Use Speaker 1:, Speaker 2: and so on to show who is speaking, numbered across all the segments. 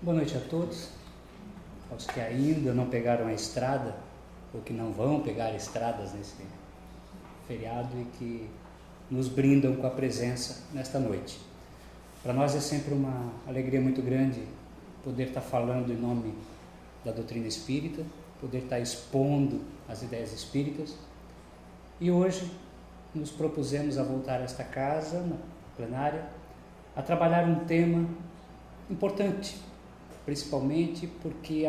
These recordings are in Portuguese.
Speaker 1: Boa noite a todos, aos que ainda não pegaram a estrada, ou que não vão pegar estradas nesse feriado e que nos brindam com a presença nesta noite. Para nós é sempre uma alegria muito grande poder estar falando em nome da doutrina espírita, poder estar expondo as ideias espíritas. E hoje nos propusemos a voltar a esta casa, na plenária, a trabalhar um tema importante, principalmente porque,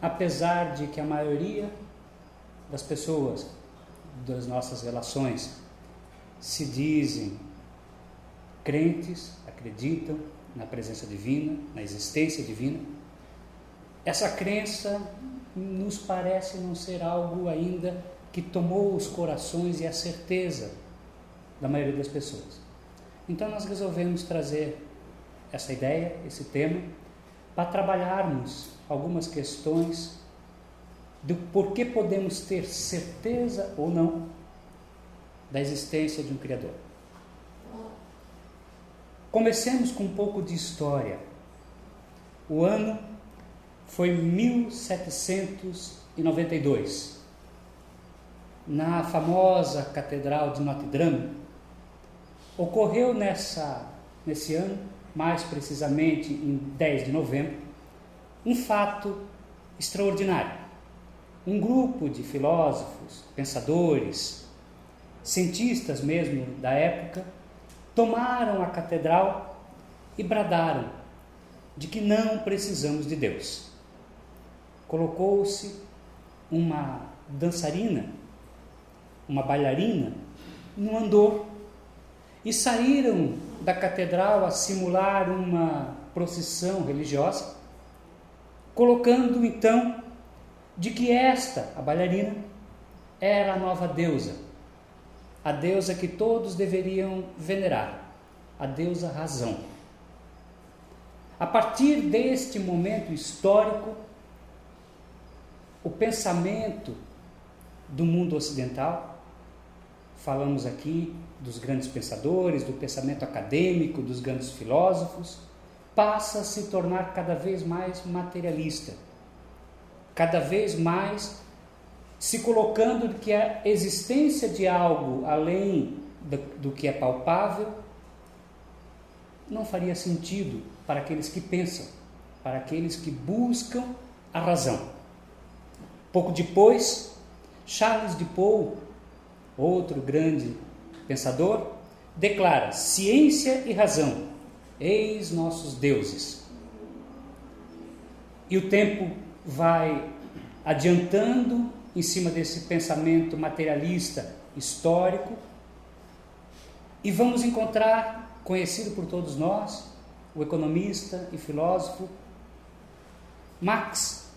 Speaker 1: apesar de que a maioria das pessoas das nossas relações se dizem crentes, acreditam na presença divina, na existência divina, essa crença nos parece não ser algo ainda que tomou os corações e a certeza da maioria das pessoas. Então nós resolvemos trazer essa ideia, esse tema, para trabalharmos algumas questões do porquê podemos ter certeza ou não da existência de um Criador. Comecemos com um pouco de história. O ano foi 1792. Na famosa Catedral de Notre-Dame, ocorreu nesse ano, mais precisamente em 10 de novembro, um fato extraordinário. Um grupo de filósofos, pensadores, cientistas mesmo da época, tomaram a catedral e bradaram de que não precisamos de Deus. Colocou-se uma dançarina, uma bailarina, no andor e saíram da catedral a simular uma procissão religiosa, colocando então de que esta, a bailarina, era a nova deusa, a deusa que todos deveriam venerar, a deusa Razão. A partir deste momento histórico, o pensamento do mundo ocidental, falamos aqui dos grandes pensadores, do pensamento acadêmico, dos grandes filósofos, passa a se tornar cada vez mais materialista, cada vez mais se colocando que a existência de algo além do que é palpável não faria sentido para aqueles que pensam, para aqueles que buscam a razão. Pouco depois, Charles de Gaulle, outro grande pensador, declara: ciência e razão, eis nossos deuses. E o tempo vai adiantando em cima desse pensamento materialista histórico e vamos encontrar, conhecido por todos nós, o economista e filósofo Marx.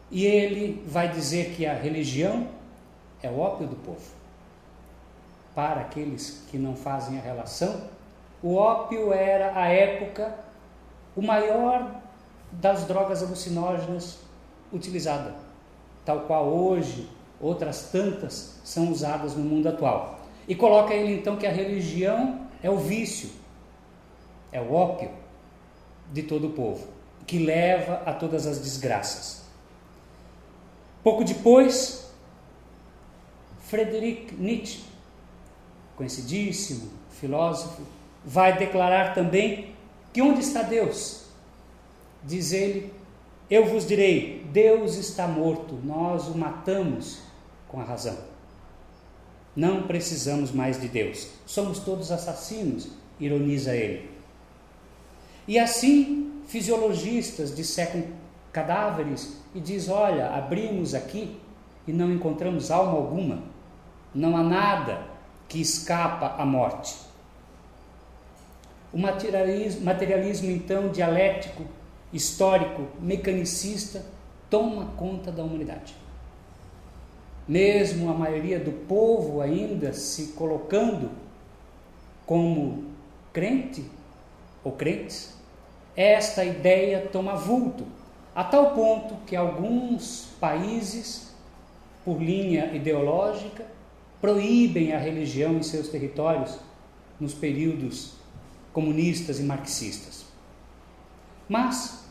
Speaker 1: E ele vai dizer que a religião é o ópio do povo. Para aqueles que não fazem a relação, o ópio era, à época, o maior das drogas alucinógenas utilizada, tal qual hoje outras tantas são usadas no mundo atual. E coloca ele então que a religião é o vício, é o ópio de todo o povo, que leva a todas as desgraças. Pouco depois, Friedrich Nietzsche, conhecidíssimo filósofo, vai declarar também que onde está Deus? Diz ele: eu vos direi, Deus está morto, nós o matamos com a razão. Não precisamos mais de Deus, somos todos assassinos, ironiza ele. E assim, fisiologistas dissecam cadáveres e diz: olha, abrimos aqui e não encontramos alma alguma, não há nada que escapa à morte. O materialismo então dialético, histórico, mecanicista, toma conta da humanidade. Mesmo a maioria do povo ainda se colocando como crente ou crentes, esta ideia toma vulto, a tal ponto que alguns países, por linha ideológica, proíbem a religião em seus territórios nos períodos comunistas e marxistas. Mas,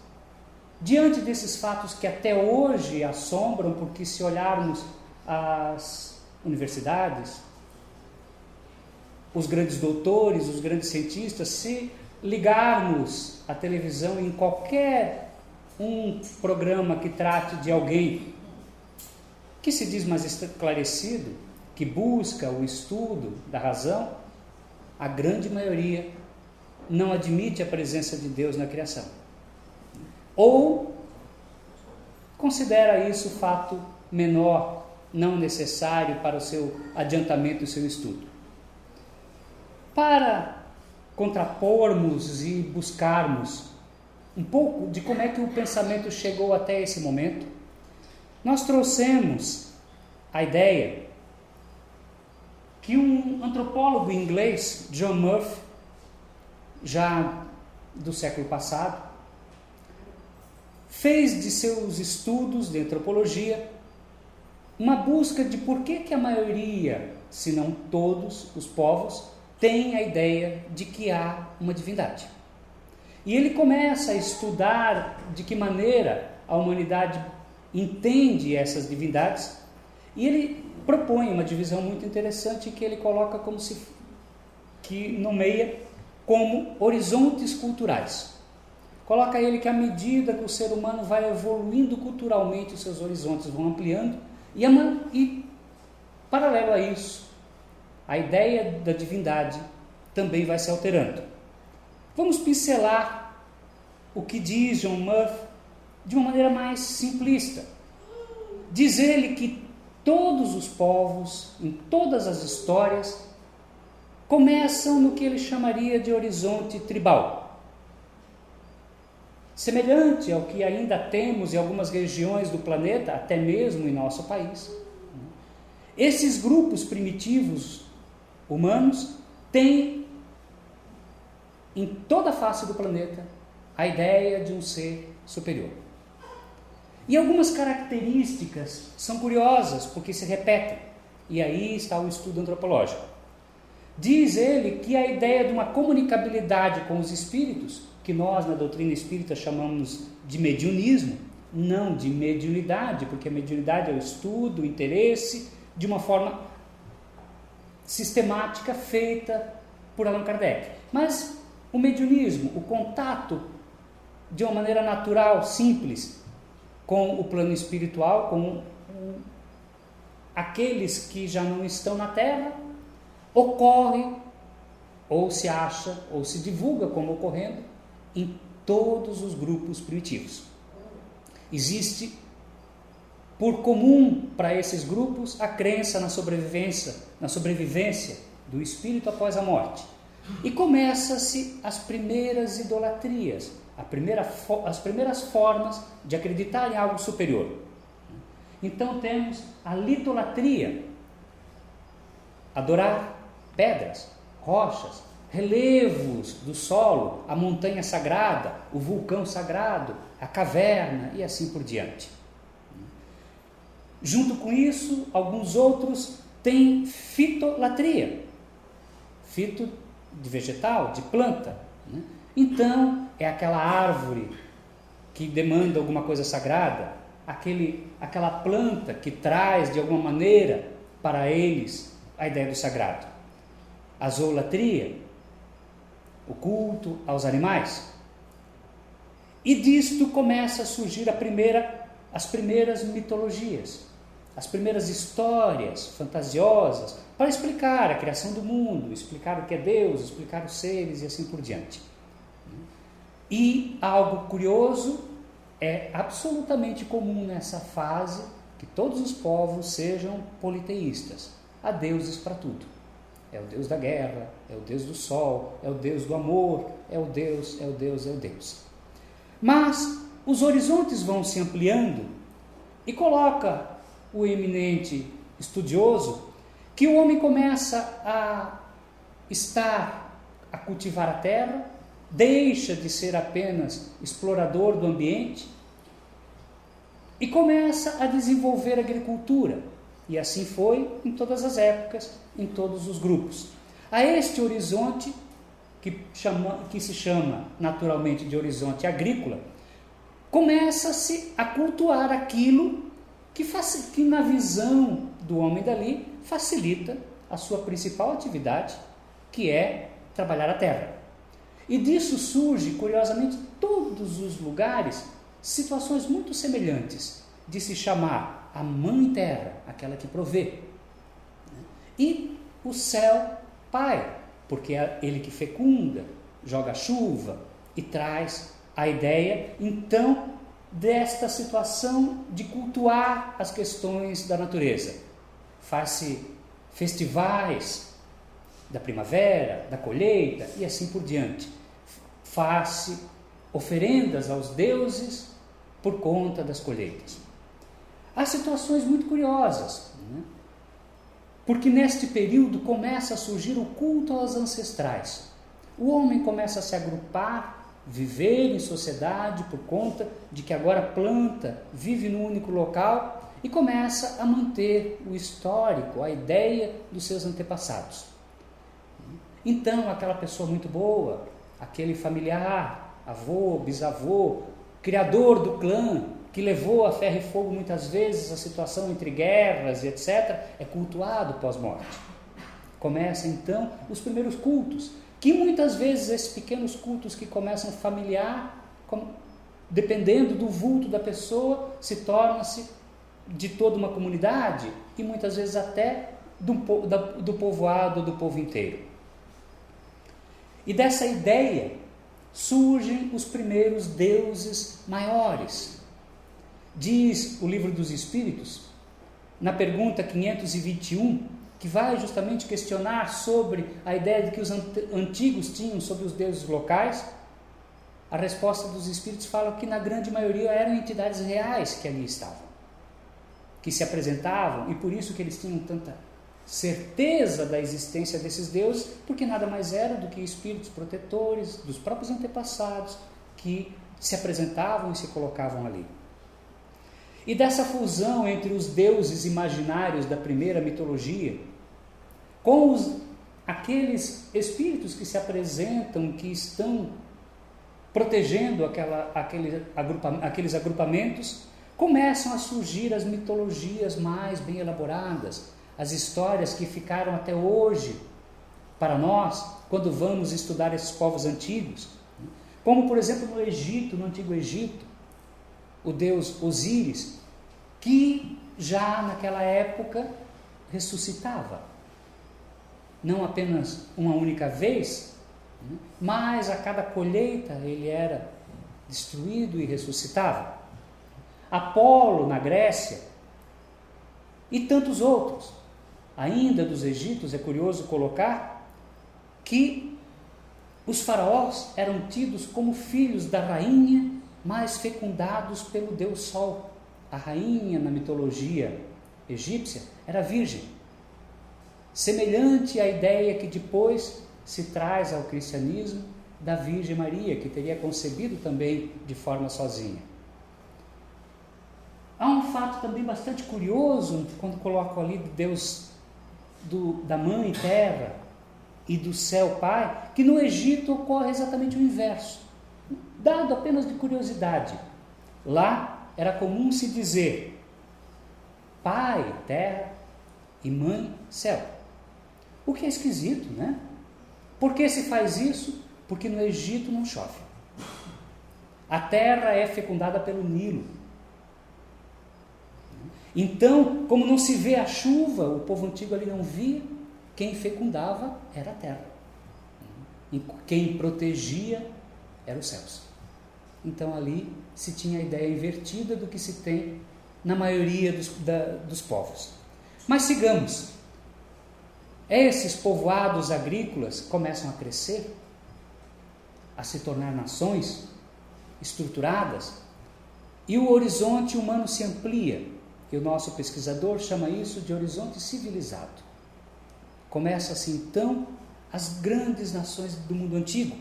Speaker 1: diante desses fatos que até hoje assombram, porque se olharmos as universidades, os grandes doutores, os grandes cientistas, se ligarmos a televisão em qualquer um programa que trate de alguém que se diz mais esclarecido, que busca o estudo da razão, a grande maioria não admite a presença de Deus na criação. Ou considera isso fato menor, não necessário para o seu adiantamento e o seu estudo. Para contrapormos e buscarmos um pouco de como é que o pensamento chegou até esse momento, nós trouxemos a ideia que um antropólogo inglês, John Murphy, já do século passado, fez de seus estudos de antropologia uma busca de por que a maioria, se não todos os povos, tem a ideia de que há uma divindade. E ele começa a estudar de que maneira a humanidade entende essas divindades, e ele propõe uma divisão muito interessante que ele coloca como que nomeia como horizontes culturais. Coloca ele que à medida que o ser humano vai evoluindo culturalmente, os seus horizontes vão ampliando, e paralelo a isso, a ideia da divindade também vai se alterando. Vamos pincelar o que diz John Murphy de uma maneira mais simplista. Diz ele que todos os povos, em todas as histórias, começam no que ele chamaria de horizonte tribal. Semelhante ao que ainda temos em algumas regiões do planeta, até mesmo em nosso país. Esses grupos primitivos humanos têm, em toda a face do planeta, a ideia de um ser superior. E algumas características são curiosas, porque se repetem. E aí está o estudo antropológico. Diz ele que a ideia de uma comunicabilidade com os espíritos, que nós na doutrina espírita chamamos de mediunismo, não de mediunidade, porque a mediunidade é o estudo, o interesse, de uma forma sistemática feita por Allan Kardec. Mas o mediunismo, o contato de uma maneira natural, simples, com o plano espiritual, com aqueles que já não estão na Terra, ocorre, ou se acha, ou se divulga como ocorrendo, em todos os grupos primitivos. Existe, por comum para esses grupos, a crença na sobrevivência do espírito após a morte. E começa-se as primeiras idolatrias, as primeiras formas de acreditar em algo superior. Então temos a litolatria, adorar pedras, rochas, relevos do solo, a montanha sagrada, o vulcão sagrado, a caverna e assim por diante. Junto com isso, alguns outros têm fitolatria, fito de vegetal, de planta. Então, é aquela árvore que demanda alguma coisa sagrada, aquela planta que traz de alguma maneira para eles a ideia do sagrado. A zoolatria, o culto aos animais. E disto começa a surgir as primeiras mitologias, as primeiras histórias fantasiosas para explicar a criação do mundo, explicar o que é Deus, explicar os seres e assim por diante. E algo curioso, é absolutamente comum nessa fase que todos os povos sejam politeístas. Há deuses para tudo. É o Deus da guerra, é o Deus do sol, é o Deus do amor, é o Deus, é o Deus, é o Deus. Mas os horizontes vão se ampliando e coloca o eminente estudioso que o homem começa a cultivar a terra, deixa de ser apenas explorador do ambiente e começa a desenvolver a agricultura. E assim foi em todas as épocas, em todos os grupos. A este horizonte que se chama naturalmente de horizonte agrícola, começa-se a cultuar aquilo que na visão do homem dali facilita a sua principal atividade, que é trabalhar a terra. E disso surge, curiosamente, em todos os lugares, situações muito semelhantes, de se chamar a Mãe Terra, aquela que provê, e o céu Pai, porque é ele que fecunda, joga chuva e traz a ideia, então, desta situação de cultuar as questões da natureza. Faz-se festivais da primavera, da colheita e assim por diante. Faz-se oferendas aos deuses por conta das colheitas. Há situações muito curiosas, né? Porque neste período começa a surgir o culto aos ancestrais. O homem começa a se agrupar, viver em sociedade por conta de que agora planta, vive num único local e começa a manter o histórico, a ideia dos seus antepassados. Então, aquela pessoa muito boa, aquele familiar, avô, bisavô, criador do clã, que levou a ferro e fogo muitas vezes a situação entre guerras e etc., é cultuado pós-morte. Começam então os primeiros cultos, que muitas vezes esses pequenos cultos que começam familiar, dependendo do vulto da pessoa, se torna-se de toda uma comunidade e muitas vezes até do povoado, do povo inteiro. E dessa ideia surgem os primeiros deuses maiores. Diz o Livro dos Espíritos, na pergunta 521, que vai justamente questionar sobre a ideia de que os antigos tinham sobre os deuses locais. A resposta dos Espíritos fala que na grande maioria eram entidades reais que ali estavam, que se apresentavam, e por isso que eles tinham tanta certeza da existência desses deuses, porque nada mais era do que espíritos protetores dos próprios antepassados que se apresentavam e se colocavam ali. E dessa fusão entre os deuses imaginários da primeira mitologia com aqueles espíritos que se apresentam, que estão protegendo aqueles agrupamentos, começam a surgir as mitologias mais bem elaboradas, as histórias que ficaram até hoje para nós, quando vamos estudar esses povos antigos, como por exemplo no Egito, no Antigo Egito, o deus Osíris, que já naquela época ressuscitava, não apenas uma única vez, mas a cada colheita ele era destruído e ressuscitava. Apolo na Grécia e tantos outros. Ainda dos egípcios é curioso colocar que os faraós eram tidos como filhos da rainha, mas fecundados pelo deus Sol. A rainha na mitologia egípcia era virgem, semelhante à ideia que depois se traz ao cristianismo da Virgem Maria, que teria concebido também de forma sozinha. Há um fato também bastante curioso, quando coloco ali Deus da Mãe Terra e do Céu Pai, que no Egito ocorre exatamente o inverso. Dado apenas de curiosidade, lá era comum se dizer Pai, Terra e Mãe, Céu. O que é esquisito, né? Por que se faz isso? Porque no Egito não chove. A terra é fecundada pelo Nilo. Então, como não se vê a chuva, o povo antigo ali não via, quem fecundava era a terra. E quem protegia eram os céus. Então ali se tinha a ideia invertida do que se tem na maioria dos povos. Mas sigamos. Esses povoados agrícolas começam a crescer, a se tornar nações estruturadas, e o horizonte humano se amplia, e o nosso pesquisador chama isso de horizonte civilizado. Começam-se então as grandes nações do mundo antigo,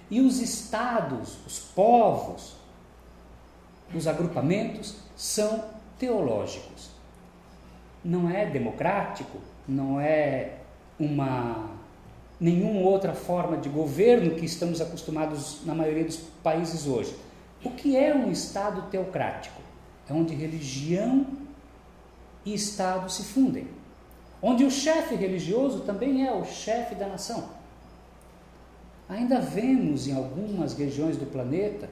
Speaker 1: e os estados, os povos, os agrupamentos são teológicos. Não é democrático, não é uma nenhuma outra forma de governo que estamos acostumados na maioria dos países hoje. O que é um Estado teocrático? É onde religião e Estado se fundem, onde o chefe religioso também é o chefe da nação. Ainda vemos em algumas regiões do planeta,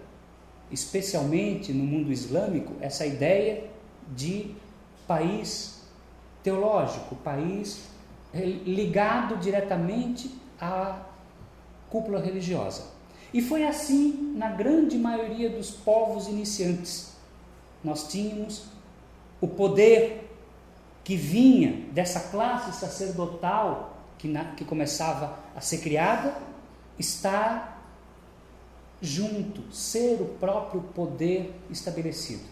Speaker 1: especialmente no mundo islâmico, essa ideia de país teológico, país ligado diretamente à cúpula religiosa. E foi assim na grande maioria dos povos iniciantes. Nós tínhamos o poder que vinha dessa classe sacerdotal que começava a ser criada, estar junto, ser o próprio poder estabelecido.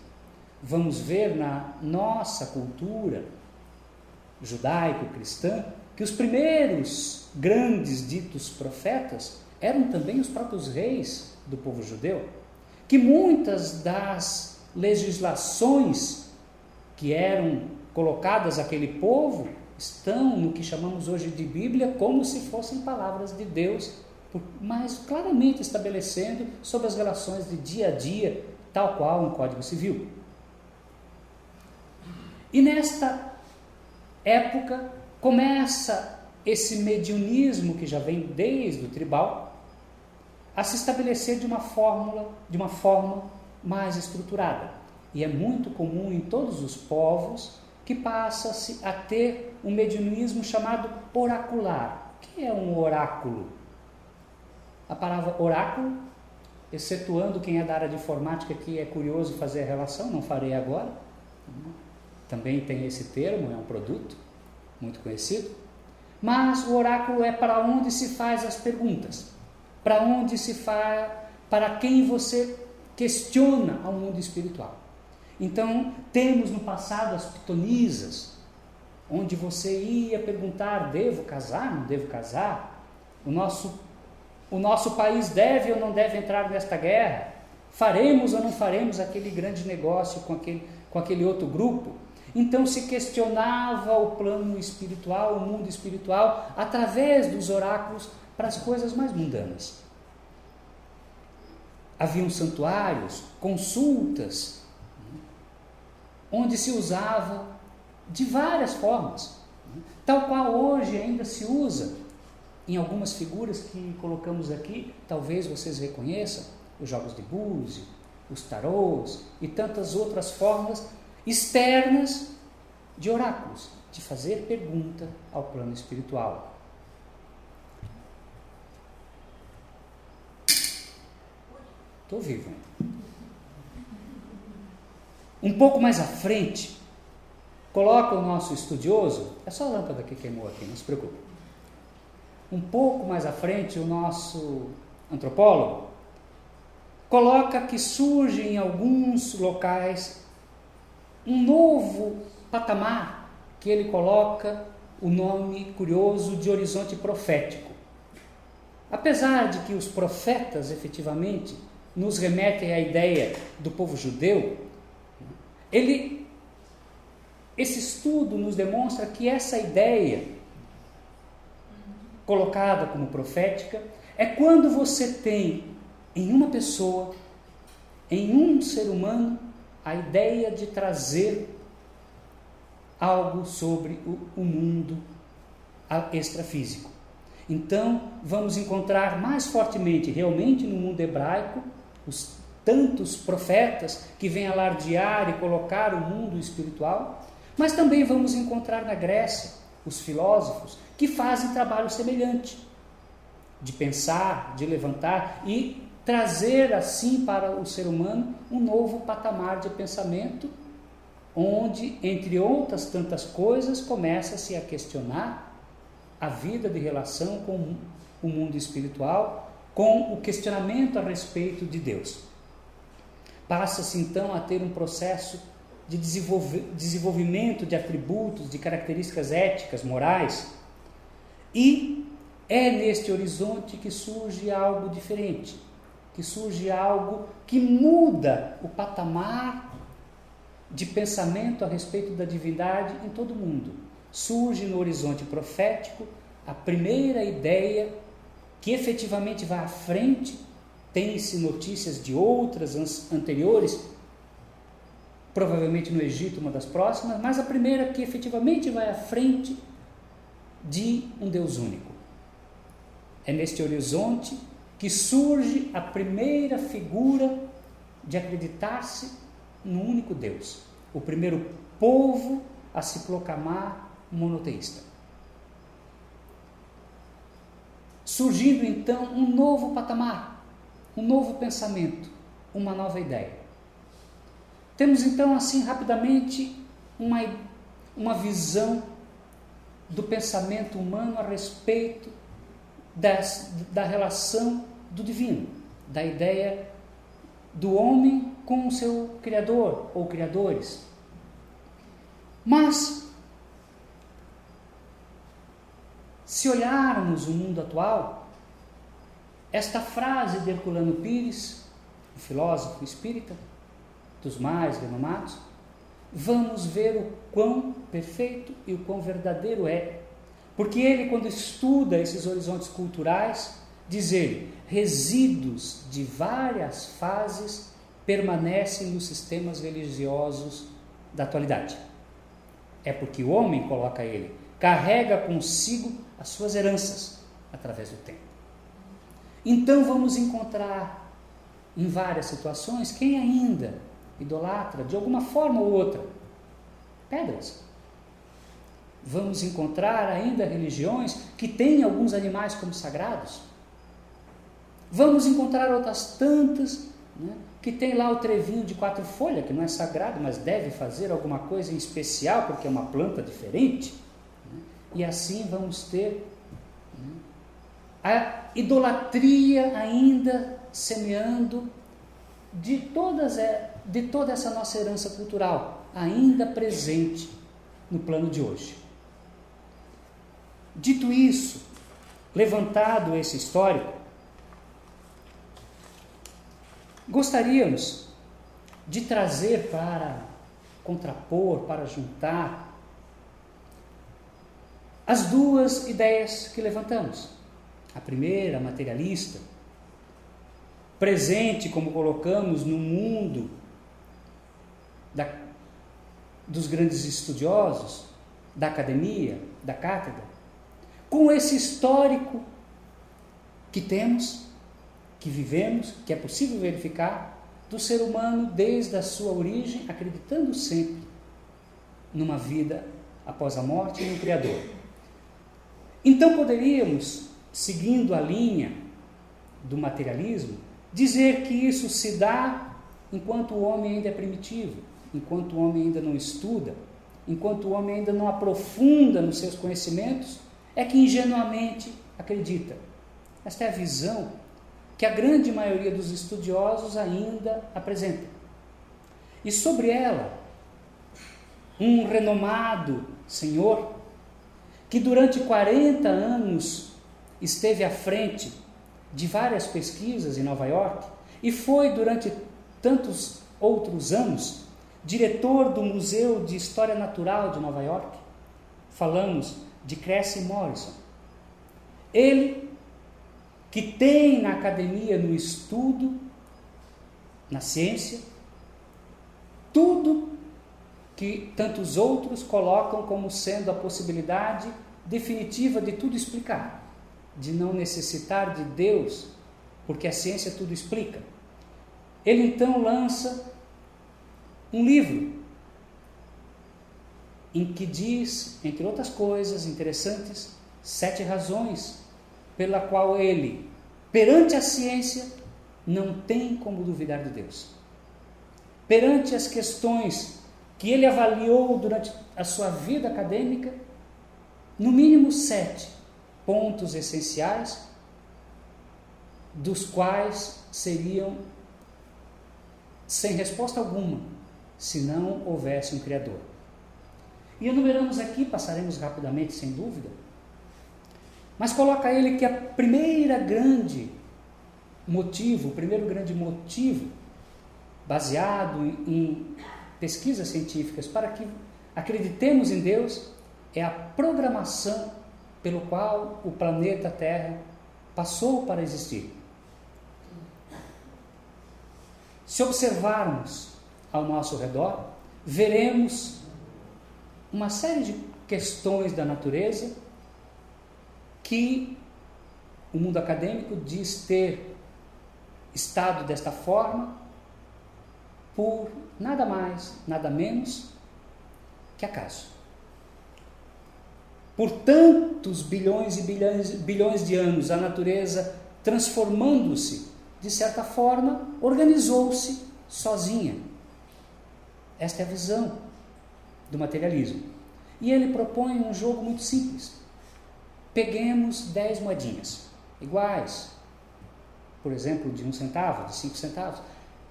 Speaker 1: Vamos ver na nossa cultura judaico-cristã que os primeiros grandes ditos profetas eram também os próprios reis do povo judeu, que muitas das legislações que eram colocadas àquele povo estão no que chamamos hoje de Bíblia como se fossem palavras de Deus, mas claramente estabelecendo sobre as relações de dia a dia, tal qual um Código Civil. E nesta época começa esse mediunismo que já vem desde o tribal a se estabelecer de uma forma mais estruturada. E é muito comum em todos os povos que passa-se a ter um mediunismo chamado oracular. O que é um oráculo? A palavra oráculo, excetuando quem é da área de informática que é curioso fazer a relação, não farei agora. Também tem esse termo, é um produto muito conhecido. Mas o oráculo é para onde se faz as perguntas, para quem você questiona ao mundo espiritual. Então, temos no passado as pitonisas, onde você ia perguntar: devo casar, não devo casar? O nosso país deve ou não deve entrar nesta guerra? Faremos ou não faremos aquele grande negócio com aquele outro grupo? Então se questionava o plano espiritual, o mundo espiritual, através dos oráculos para as coisas mais mundanas. Haviam santuários, consultas, onde se usava de várias formas, tal qual hoje ainda se usa em algumas figuras que colocamos aqui, talvez vocês reconheçam, os jogos de búzio, os tarôs e tantas outras formas externas de oráculos, de fazer pergunta ao plano espiritual. Estou vivo, hein? Um pouco mais à frente, coloca o nosso estudioso, é só a lâmpada que queimou aqui, não se preocupe. Um pouco mais à frente, o nosso antropólogo coloca que surge em alguns locais um novo patamar, que ele coloca o nome curioso de horizonte profético. Apesar de que os profetas, efetivamente, nos remetem à ideia do povo judeu, esse estudo nos demonstra que essa ideia, colocada como profética, é quando você tem em uma pessoa, em um ser humano, a ideia de trazer algo sobre o mundo extrafísico. Então, vamos encontrar mais fortemente, realmente, no mundo hebraico, os tantos profetas que vêm alardear e colocar o mundo espiritual, mas também vamos encontrar na Grécia os filósofos que fazem trabalho semelhante, de pensar, de levantar e trazer assim para o ser humano um novo patamar de pensamento, onde, entre outras tantas coisas, começa-se a questionar a vida de relação com o mundo espiritual, com o questionamento a respeito de Deus. Passa-se então a ter um processo de desenvolvimento de atributos, de características éticas, morais, e é neste horizonte que surge algo diferente, que surge algo que muda o patamar de pensamento a respeito da divindade em todo o mundo. Surge no horizonte profético a primeira ideia que efetivamente vai à frente. Tem-se notícias de outras anteriores, provavelmente no Egito, uma das próximas, mas a primeira que efetivamente vai à frente de um Deus único. É neste horizonte que surge a primeira figura de acreditar-se no único Deus, o primeiro povo a se proclamar monoteísta. Surgindo então um novo patamar, um novo pensamento, uma nova ideia. Temos então assim rapidamente uma visão do pensamento humano a respeito da relação do divino, da ideia do homem com o seu Criador ou criadores. Mas, se olharmos o mundo atual, esta frase de Herculano Pires, o filósofo espírita, dos mais renomados, vamos ver o quão perfeito e o quão verdadeiro é. Porque ele, quando estuda esses horizontes culturais, diz ele, resíduos de várias fases permanecem nos sistemas religiosos da atualidade. É porque o homem, coloca ele, carrega consigo as suas heranças através do tempo. Então vamos encontrar em várias situações quem ainda idolatra, de alguma forma ou outra, pedras. Vamos encontrar ainda religiões que têm alguns animais como sagrados. Vamos encontrar outras tantas, que tem lá o trevinho de 4 folhas, que não é sagrado, mas deve fazer alguma coisa em especial, porque é uma planta diferente. E assim vamos ter a idolatria ainda semeando de toda essa nossa herança cultural, ainda presente no plano de hoje. Dito isso, levantado esse histórico, gostaríamos de trazer para contrapor, para juntar as duas ideias que levantamos. A primeira, materialista, presente, como colocamos, no mundo dos grandes estudiosos, da academia, da cátedra, com esse histórico que temos, que vivemos, que é possível verificar, do ser humano desde a sua origem, acreditando sempre numa vida após a morte e no Criador. Então poderíamos, seguindo a linha do materialismo, dizer que isso se dá enquanto o homem ainda é primitivo, enquanto o homem ainda não estuda, enquanto o homem ainda não aprofunda nos seus conhecimentos, é que ingenuamente acredita. Esta é a visão que a grande maioria dos estudiosos ainda apresenta. E sobre ela, um renomado senhor, que durante 40 anos esteve à frente de várias pesquisas em Nova York e foi durante tantos outros anos diretor do Museu de História Natural de Nova York. Falamos de Cressy Morrison. Ele que tem na academia, no estudo, na ciência, tudo que tantos outros colocam como sendo a possibilidade definitiva de tudo explicar, de não necessitar de Deus, porque a ciência tudo explica. Ele então lança um livro em que diz, entre outras coisas interessantes, 7 razões pela qual ele, perante a ciência, não tem como duvidar de Deus. Perante as questões que ele avaliou durante a sua vida acadêmica, no mínimo 7 pontos essenciais, dos quais seriam sem resposta alguma, se não houvesse um Criador. E enumeramos aqui, passaremos rapidamente, sem dúvida, mas coloca ele que o primeiro grande motivo, baseado em pesquisas científicas para que acreditemos em Deus, é a programação pelo qual o planeta Terra passou para existir. Se observarmos ao nosso redor, veremos uma série de questões da natureza que o mundo acadêmico diz ter estado desta forma por nada mais, nada menos que acaso. Por tantos bilhões e bilhões de anos, a natureza, transformando-se, de certa forma, organizou-se sozinha. Esta é a visão do materialismo. E ele propõe um jogo muito simples. Peguemos 10 moedinhas, iguais, por exemplo, de 1 centavo, de 5 centavos,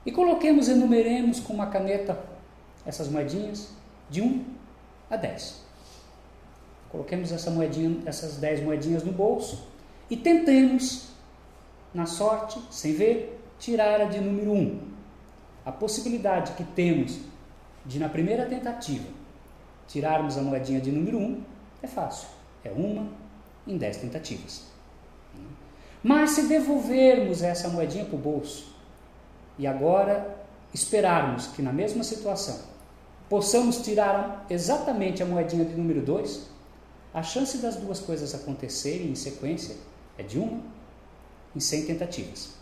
Speaker 1: e coloquemos, enumeremos com uma caneta essas moedinhas de 1 a 10. Coloquemos essas 10 moedinhas no bolso e tentemos, na sorte, sem ver, tirar a de número 1. A possibilidade que temos de, na primeira tentativa, tirarmos a moedinha de número 1 é fácil. É 1 em 10 tentativas. Mas se devolvermos essa moedinha para o bolso e agora esperarmos que na mesma situação possamos tirar exatamente a moedinha de número 2, a chance das duas coisas acontecerem em sequência é de 1 em 100 tentativas.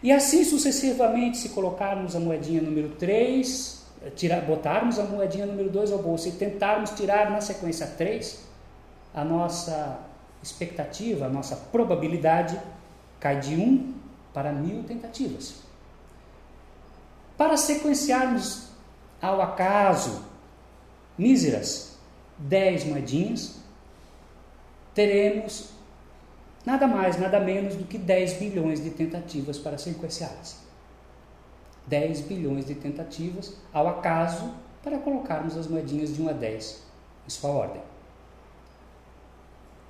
Speaker 1: E assim sucessivamente, se colocarmos a moedinha número 3, botarmos a moedinha número 2 ao bolso e tentarmos tirar na sequência 3, a nossa expectativa, a nossa probabilidade cai de 1 para 1000 tentativas. Para sequenciarmos ao acaso míseras 10 moedinhas, teremos nada mais, nada menos do que 10 bilhões de tentativas para sequenciá-las. 10 bilhões de tentativas ao acaso para colocarmos as moedinhas de 1 a 10 em sua ordem.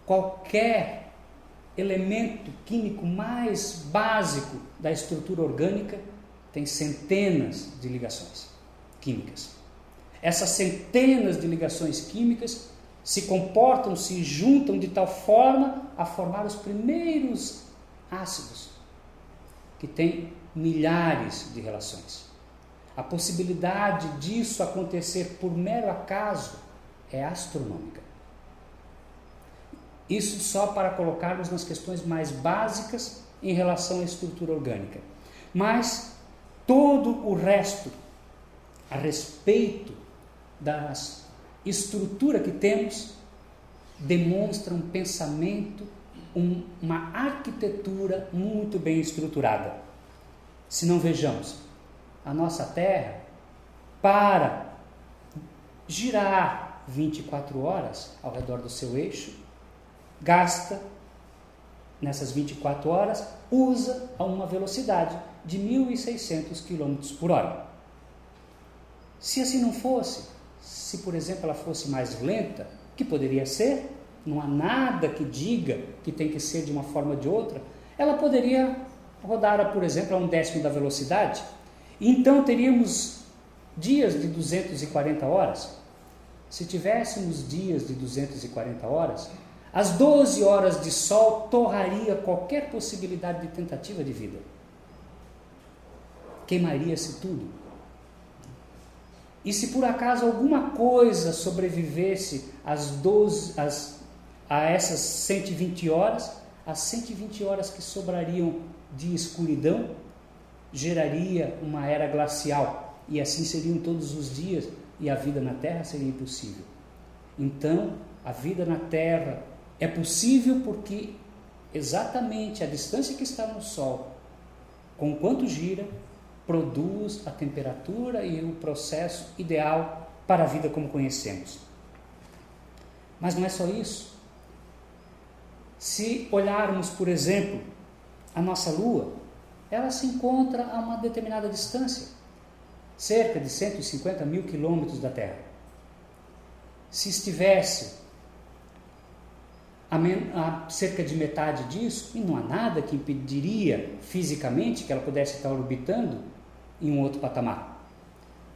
Speaker 1: Qualquer elemento químico mais básico da estrutura orgânica tem centenas de ligações químicas. Essas centenas de ligações químicas se comportam, se juntam de tal forma a formar os primeiros ácidos, que têm milhares de relações. A possibilidade disso acontecer por mero acaso é astronômica. Isso só para colocarmos nas questões mais básicas em relação à estrutura orgânica. Mas todo o resto, a respeito da estrutura que temos, demonstra um pensamento, uma arquitetura muito bem estruturada. Se não vejamos, a nossa Terra, para girar 24 horas ao redor do seu eixo, gasta, nessas 24 horas, usa a uma velocidade de 1.600 km por hora. Se assim não fosse, se por exemplo ela fosse mais lenta, que poderia ser, não há nada que diga que tem que ser de uma forma ou de outra, ela poderia rodar, por exemplo, a 1/10 da velocidade, e então teríamos dias de 240 horas. Se tivéssemos dias de 240 horas, as 12 horas de sol torraria qualquer possibilidade de tentativa de vida. Queimaria-se tudo. E se por acaso alguma coisa sobrevivesse a essas 120 horas, as 120 horas que sobrariam de escuridão, geraria uma era glacial, e assim seriam todos os dias, e a vida na Terra seria impossível. Então, a vida na Terra é possível porque exatamente a distância que está no Sol, com quanto gira, produz a temperatura e o processo ideal para a vida como conhecemos. Mas não é só isso. Se olharmos, por exemplo, a nossa Lua, ela se encontra a uma determinada distância, cerca de 150 mil quilômetros da Terra. Se estivesse a cerca de metade disso, e não há nada que impediria fisicamente que ela pudesse estar orbitando em um outro patamar.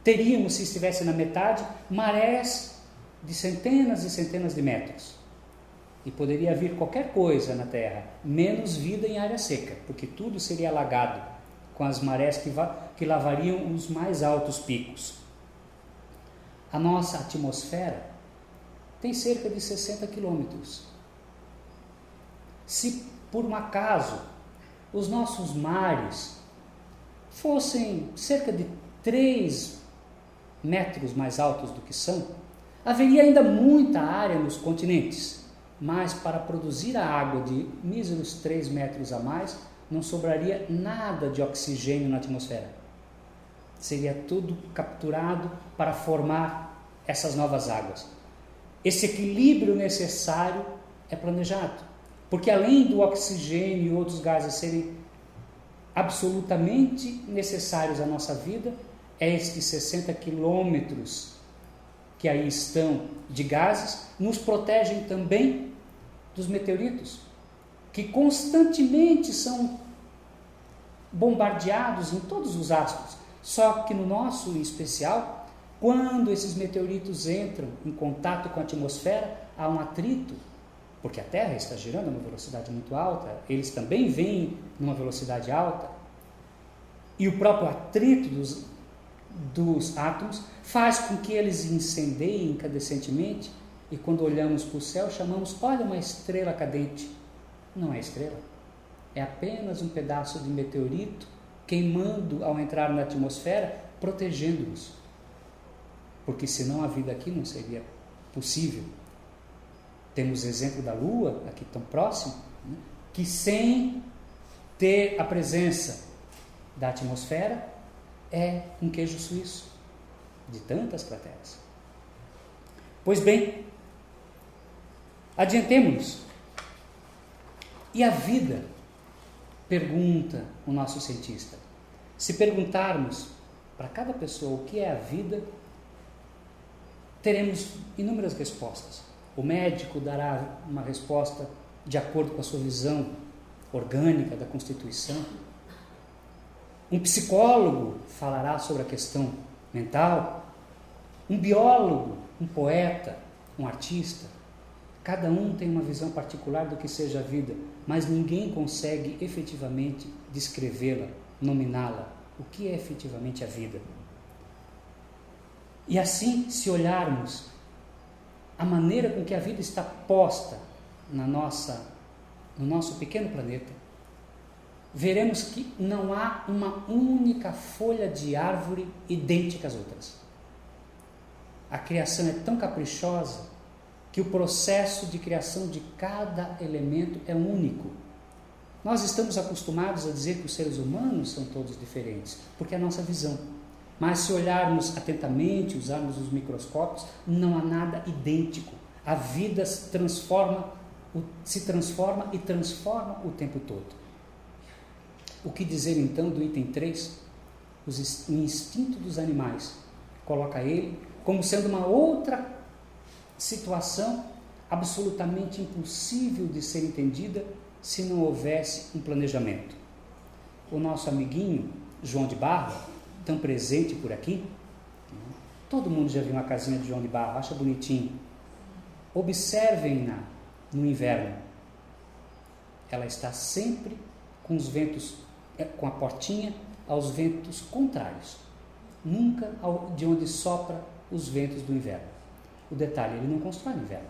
Speaker 1: Teríamos, se estivesse na metade, marés de centenas e centenas de metros. e poderia vir qualquer coisa na Terra, menos vida em área seca, porque tudo seria alagado com as marés que lavariam os mais altos picos. A nossa atmosfera tem cerca de 60 quilômetros. Se por um acaso os nossos mares fossem cerca de 3 metros mais altos do que são, haveria ainda muita área nos continentes, mas para produzir a água de míseros 3 metros a mais, não sobraria nada de oxigênio na atmosfera. Seria tudo capturado para formar essas novas águas. Esse equilíbrio necessário é planejado, porque além do oxigênio e outros gases serem absolutamente necessários à nossa vida, estes 60 quilômetros que aí estão de gases nos protegem também dos meteoritos, que constantemente são bombardeados em todos os astros, só que no nosso em especial, quando esses meteoritos entram em contato com a atmosfera, há um atrito, porque a Terra está girando a uma velocidade muito alta, eles também vêm numa velocidade alta, e o próprio atrito dos átomos faz com que eles incendeiem incandescentemente, e quando olhamos para o céu chamamos, olha uma estrela cadente. Não é estrela, é apenas um pedaço de meteorito queimando ao entrar na atmosfera, protegendo-nos, porque senão a vida aqui não seria possível. Temos exemplo da Lua, aqui tão próximo, né, que sem ter a presença da atmosfera é um queijo suíço de tantas crateras. Pois bem, adiantemo-nos. E a vida? Pergunta o nosso cientista. Se perguntarmos para cada pessoa o que é a vida, teremos inúmeras respostas. O médico dará uma resposta de acordo com a sua visão orgânica da Constituição. Um psicólogo falará sobre a questão mental. Um biólogo, um poeta, um artista. Cada um tem uma visão particular do que seja a vida, mas ninguém consegue efetivamente descrevê-la, nominá-la. O que é efetivamente a vida? E assim, se olharmos a maneira com que a vida está posta no nosso pequeno planeta, veremos que não há uma única folha de árvore idêntica às outras. A criação é tão caprichosa que o processo de criação de cada elemento é único. Nós estamos acostumados a dizer que os seres humanos são todos diferentes, porque é a nossa visão. Mas se olharmos atentamente, usarmos os microscópios, não há nada idêntico. A vida se transforma e transforma o tempo todo. O que dizer então do item 3? O instinto dos animais. Coloca ele como sendo uma outra situação absolutamente impossível de ser entendida se não houvesse um planejamento. O nosso amiguinho João de Barro, tão presente por aqui, todo mundo já viu uma casinha de João de Barro, acha bonitinho. Observem-na no inverno. Ela está sempre com os ventos, com a portinha aos ventos contrários, nunca de onde sopra os ventos do inverno. O detalhe, ele não constrói no inverno.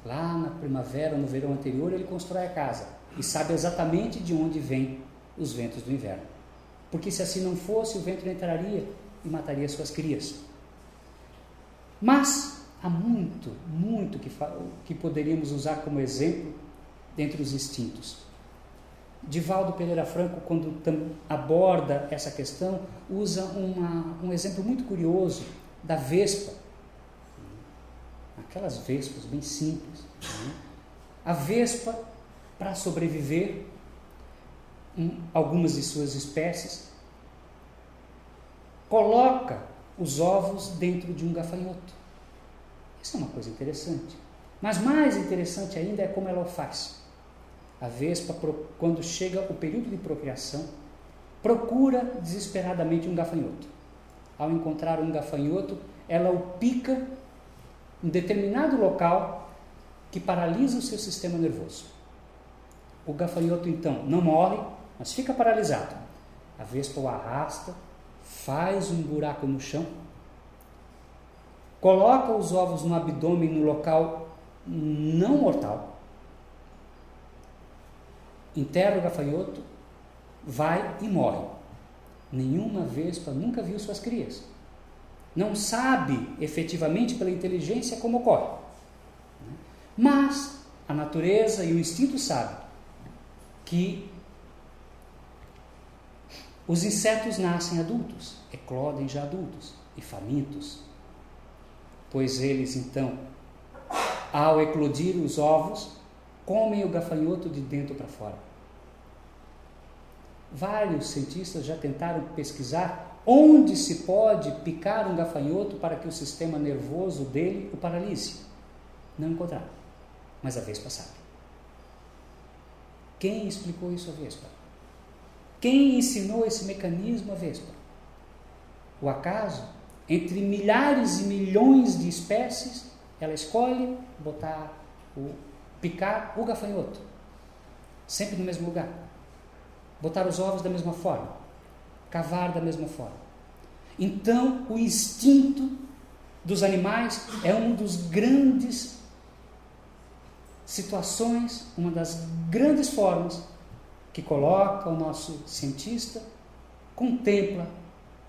Speaker 1: Lá na primavera, no verão anterior, ele constrói a casa e sabe exatamente de onde vêm os ventos do inverno. Porque se assim não fosse, o vento entraria e mataria suas crias. Mas há muito que poderíamos usar como exemplo dentre os instintos. Divaldo Pereira Franco, quando aborda essa questão, usa um exemplo muito curioso da vespa. Aquelas vespas bem simples. Né? A vespa, para sobreviver, algumas de suas espécies, coloca os ovos dentro de um gafanhoto. Isso é uma coisa interessante. Mas mais interessante ainda é como ela o faz. A vespa, quando chega o período de procriação, procura desesperadamente um gafanhoto. Ao encontrar um gafanhoto, ela o pica em determinado local que paralisa o seu sistema nervoso. O gafanhoto, então, não morre, mas fica paralisado. A vespa o arrasta, faz um buraco no chão, coloca os ovos no abdômen, no local não mortal, enterra o gafanhoto, vai e morre. Nenhuma vespa nunca viu suas crias. Não sabe efetivamente pela inteligência como ocorre. Mas a natureza e o instinto sabem que os insetos nascem adultos, eclodem já adultos e famintos, pois eles então, ao eclodir os ovos, comem o gafanhoto de dentro para fora. Vários cientistas já tentaram pesquisar onde se pode picar um gafanhoto para que o sistema nervoso dele o paralise. Não encontraram, mas a vespa sabe. Quem explicou isso à vespa? Quem ensinou esse mecanismo à vespa? O acaso? Entre milhares e milhões de espécies, ela escolhe picar o gafanhoto, sempre no mesmo lugar, botar os ovos da mesma forma, cavar da mesma forma. Então, o instinto dos animais é uma das grandes situações, uma das grandes formas que coloca o nosso cientista, contempla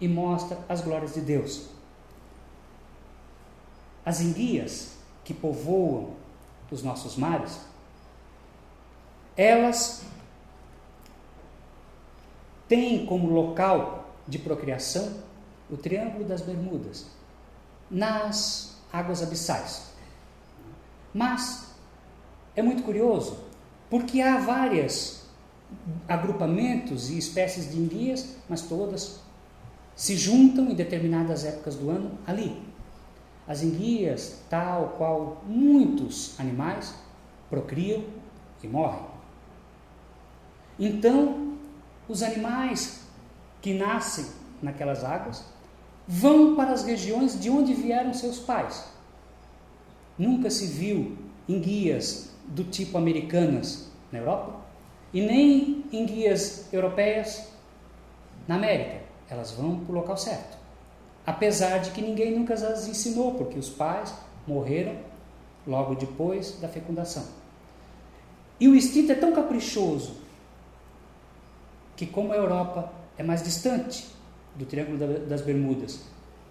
Speaker 1: e mostra as glórias de Deus. As enguias que povoam os nossos mares, elas têm como local de procriação o Triângulo das Bermudas, nas águas abissais. Mas é muito curioso, porque há vários agrupamentos e espécies de enguias, mas todas se juntam em determinadas épocas do ano ali. As enguias, tal qual muitos animais, procriam e morrem. Então, os animais que nascem naquelas águas vão para as regiões de onde vieram seus pais. Nunca se viu enguias do tipo americanas na Europa e nem enguias europeias na América. Elas vão para o local certo. Apesar de que ninguém nunca as ensinou, porque os pais morreram logo depois da fecundação. E o instinto é tão caprichoso que, como a Europa é mais distante do Triângulo das Bermudas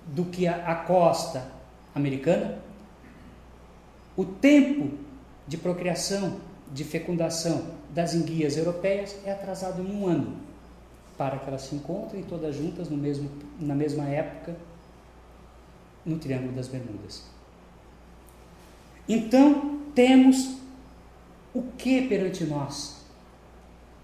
Speaker 1: do que a costa americana, o tempo de procriação, de fecundação das enguias europeias é atrasado em 1 ano, para que elas se encontrem todas juntas na mesma época no Triângulo das Bermudas. Então, temos o que perante nós?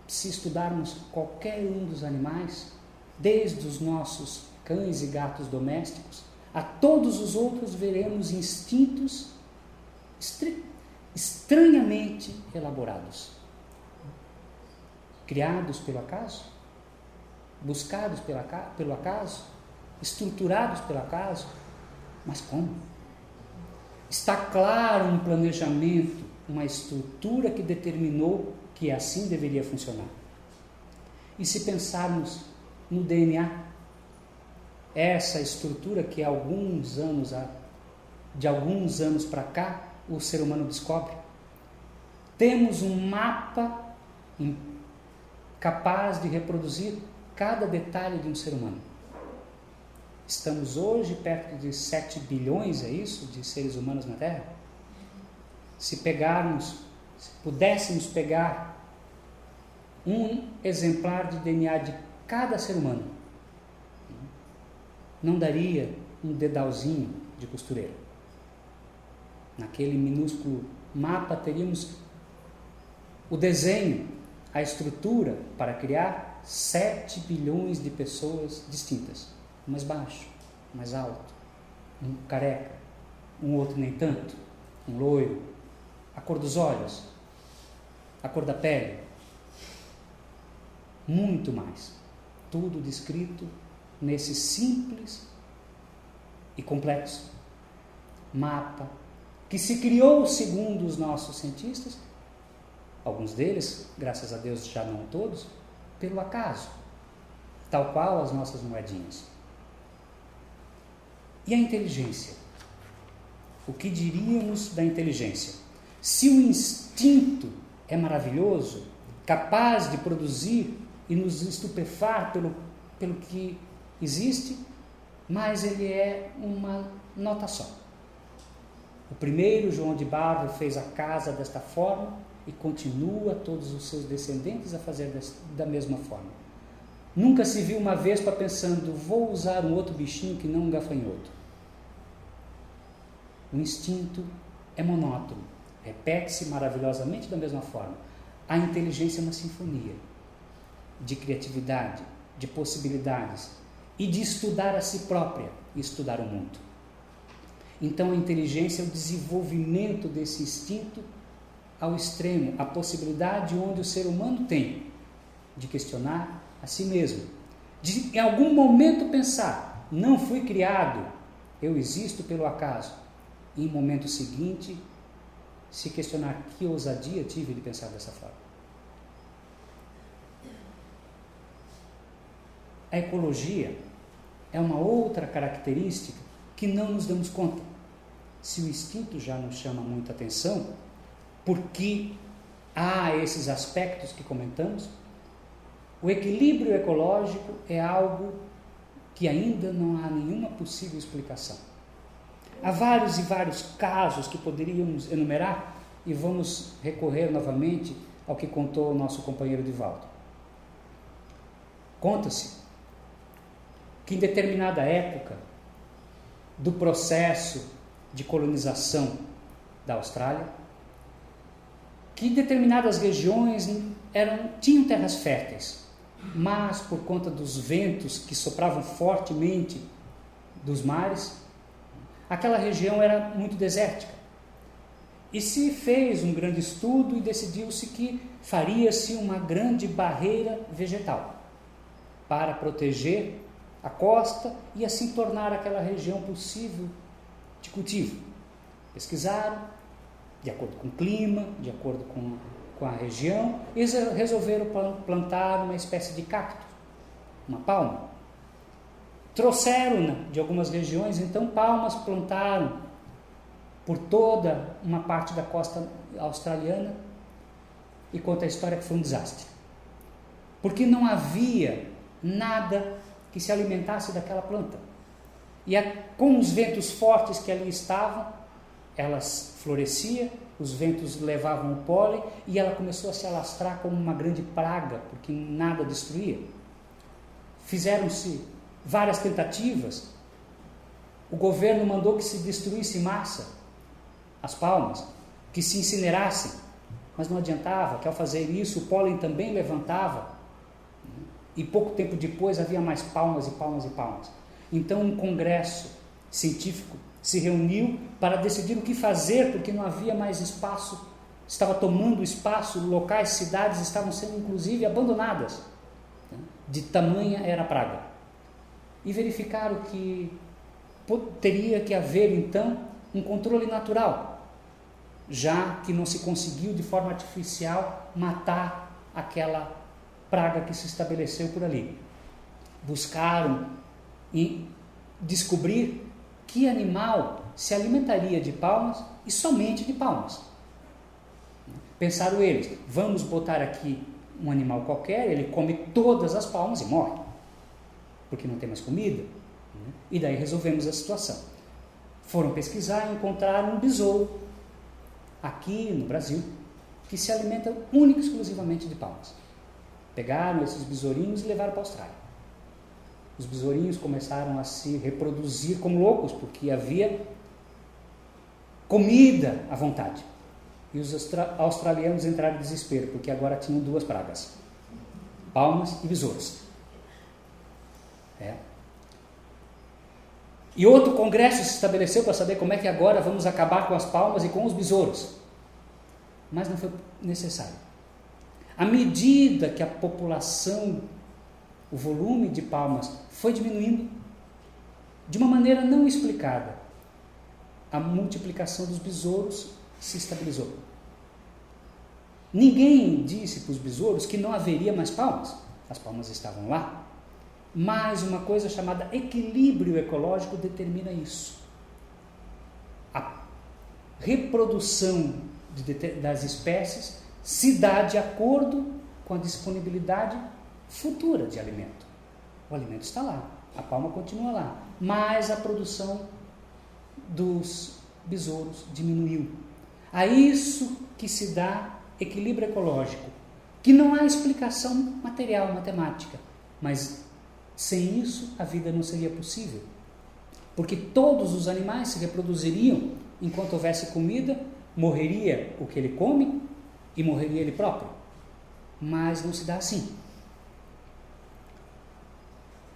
Speaker 1: Se estudarmos qualquer um dos animais, desde os nossos cães e gatos domésticos, a todos os outros veremos instintos estranhamente elaborados, criados pelo acaso, buscados pelo acaso, estruturados pelo acaso. Mas como? Está claro um planejamento, uma estrutura que determinou que assim deveria funcionar. E se pensarmos no DNA, essa estrutura que de alguns anos para cá o ser humano descobre, temos um mapa capaz de reproduzir cada detalhe de um ser humano. Estamos hoje perto de 7 bilhões, é isso, de seres humanos na Terra? Se pudéssemos pegar um exemplar de DNA de cada ser humano, não daria um dedalzinho de costureira. Naquele minúsculo mapa teríamos o desenho, a estrutura para criar 7 bilhões de pessoas distintas. Um mais baixo, um mais alto, um careca, um outro nem tanto, um loiro, a cor dos olhos, a cor da pele, muito mais. Tudo descrito nesse simples e complexo mapa que se criou segundo os nossos cientistas, alguns deles, graças a Deus já não todos, pelo acaso, tal qual as nossas moedinhas. E a inteligência? O que diríamos da inteligência? Se o instinto é maravilhoso, capaz de produzir e nos estupefar pelo que existe, mas ele é uma nota só. O primeiro, João de Barro, fez a casa desta forma e continua todos os seus descendentes a fazer da mesma forma. Nunca se viu uma vespa pensando, vou usar um outro bichinho que não um gafanhoto. O instinto é monótono, repete-se maravilhosamente da mesma forma. A inteligência é uma sinfonia de criatividade, de possibilidades e de estudar a si própria e estudar o mundo. Então a inteligência é o desenvolvimento desse instinto ao extremo, a possibilidade onde o ser humano tem de questionar a si mesmo, de em algum momento pensar, não fui criado, eu existo pelo acaso, e em momento seguinte se questionar que ousadia tive de pensar dessa forma. A ecologia é uma outra característica que não nos damos conta. Se o instinto já nos chama muita atenção, porque há esses aspectos que comentamos, o equilíbrio ecológico é algo que ainda não há nenhuma possível explicação. Há vários e vários casos que poderíamos enumerar e vamos recorrer novamente ao que contou o nosso companheiro Divaldo. Conta-se que em determinada época do processo de colonização da Austrália, que em determinadas regiões tinham terras férteis, mas por conta dos ventos que sopravam fortemente dos mares, aquela região era muito desértica. E se fez um grande estudo e decidiu-se que faria-se uma grande barreira vegetal para proteger a costa e assim tornar aquela região possível de cultivo. Pesquisaram, de acordo com o clima, de acordo com a região, eles resolveram plantar uma espécie de cacto, uma palma. Trouxeram de algumas regiões, então, palmas, plantaram por toda uma parte da costa australiana, e conta a história que foi um desastre. Porque não havia nada que se alimentasse daquela planta. E com os ventos fortes que ali estavam, elas floresciam, os ventos levavam o pólen e ela começou a se alastrar como uma grande praga, porque nada destruía. Fizeram-se várias tentativas. O governo mandou que se destruísse em massa as palmas, que se incinerassem, mas não adiantava, que ao fazer isso o pólen também levantava, e pouco tempo depois havia mais palmas e palmas e palmas. Então um congresso científico se reuniu para decidir o que fazer, porque não havia mais espaço, estava tomando espaço, locais, cidades estavam sendo inclusive abandonadas, de tamanha era a praga. E verificaram que teria que haver então um controle natural, já que não se conseguiu de forma artificial matar aquela praga que se estabeleceu por ali. Buscaram descobrir que animal se alimentaria de palmas e somente de palmas. Pensaram eles, vamos botar aqui um animal qualquer, ele come todas as palmas e morre, porque não tem mais comida. E daí resolvemos a situação. Foram pesquisar e encontraram um besouro aqui no Brasil que se alimenta única e exclusivamente de palmas. Pegaram esses besourinhos e levaram para a Austrália. Os besourinhos começaram a se reproduzir como loucos, porque havia comida à vontade. E os australianos entraram em desespero, porque agora tinham duas pragas: palmas e besouros. E outro congresso se estabeleceu para saber como é que agora vamos acabar com as palmas e com os besouros. Mas não foi necessário. À medida que a população, o volume de palmas foi diminuindo, de uma maneira não explicada, a multiplicação dos besouros se estabilizou. Ninguém disse para os besouros que não haveria mais palmas. As palmas estavam lá. Mas uma coisa chamada equilíbrio ecológico determina isso. A reprodução das espécies se dá de acordo com a disponibilidade futura de alimento. O alimento está lá, a palma continua lá, mas a produção dos besouros diminuiu. A isso que se dá equilíbrio ecológico, que não há explicação material, matemática, mas sem isso a vida não seria possível, porque todos os animais se reproduziriam enquanto houvesse comida, morreria o que ele come e morreria ele próprio, mas não se dá assim.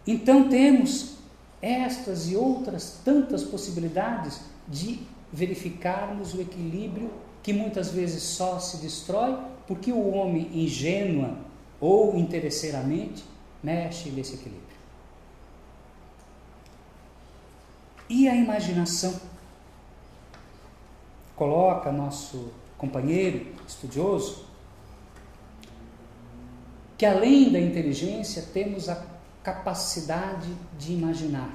Speaker 1: Então temos estas e outras tantas possibilidades de verificarmos o equilíbrio que muitas vezes só se destrói porque o homem ingênua ou interesseiramente mexe nesse equilíbrio. E a imaginação? Coloca nosso companheiro estudioso que além da inteligência temos a capacidade de imaginar,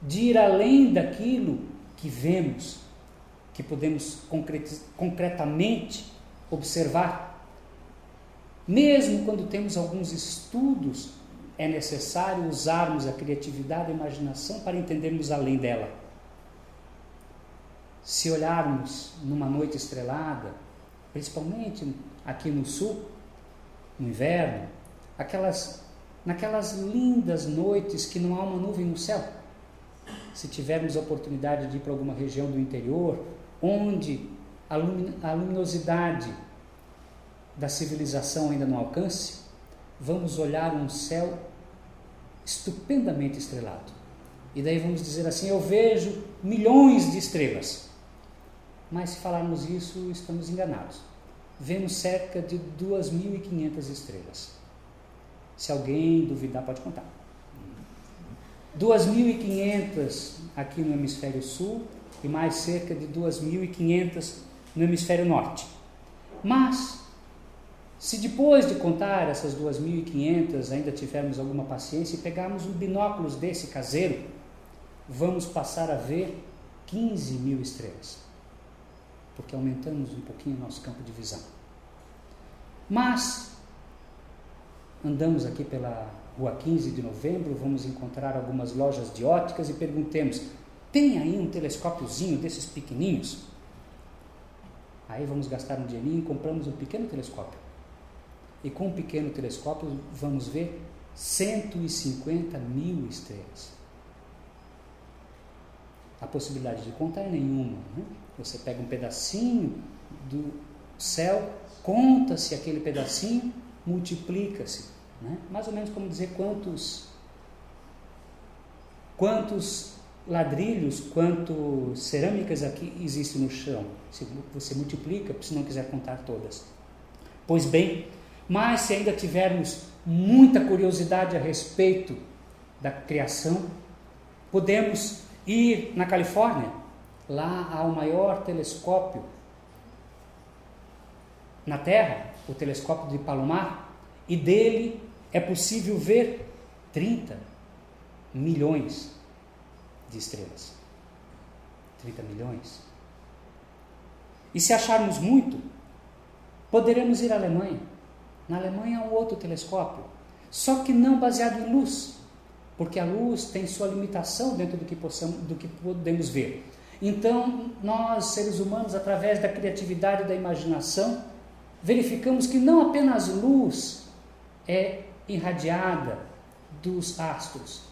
Speaker 1: de ir além daquilo que vemos, que podemos concretamente observar. Mesmo quando temos alguns estudos, é necessário usarmos a criatividade e a imaginação para entendermos além dela. Se olharmos numa noite estrelada, principalmente aqui no sul, no inverno, naquelas lindas noites que não há uma nuvem no céu, se tivermos a oportunidade de ir para alguma região do interior, onde a luminosidade da civilização ainda não alcance, vamos olhar um céu estupendamente estrelado. E daí vamos dizer assim, eu vejo milhões de estrelas. Mas se falarmos isso, estamos enganados. Vemos cerca de 2.500 estrelas. Se alguém duvidar, pode contar. 2.500 aqui no hemisfério sul e mais cerca de 2.500 no hemisfério norte. Mas, se depois de contar essas 2.500 ainda tivermos alguma paciência e pegarmos um binóculos desse caseiro, vamos passar a ver 15.000 estrelas, porque aumentamos um pouquinho o nosso campo de visão. Mas, andamos aqui pela Rua 15 de Novembro, vamos encontrar algumas lojas de óticas e perguntemos, tem aí um telescópiozinho desses pequenininhos? Aí vamos gastar um dinheirinho e compramos um pequeno telescópio. E com um pequeno telescópio vamos ver 150.000 estrelas. A possibilidade de contar é nenhuma, né? Você pega um pedacinho do céu, conta-se aquele pedacinho, multiplica-se, né? Mais ou menos como dizer quantos ladrilhos, quantas cerâmicas aqui existem no chão. Se você multiplica, se não quiser contar todas. Pois bem, mas se ainda tivermos muita curiosidade a respeito da criação, podemos ir na Califórnia. Lá há o maior telescópio na Terra, o telescópio de Palomar, e dele é possível ver 30 milhões de estrelas. 30 milhões. E se acharmos muito, poderemos ir à Alemanha. Na Alemanha há um outro telescópio, só que não baseado em luz, porque a luz tem sua limitação dentro do que podemos ver. Então, nós, seres humanos, através da criatividade e da imaginação, verificamos que não apenas luz é irradiada dos astros.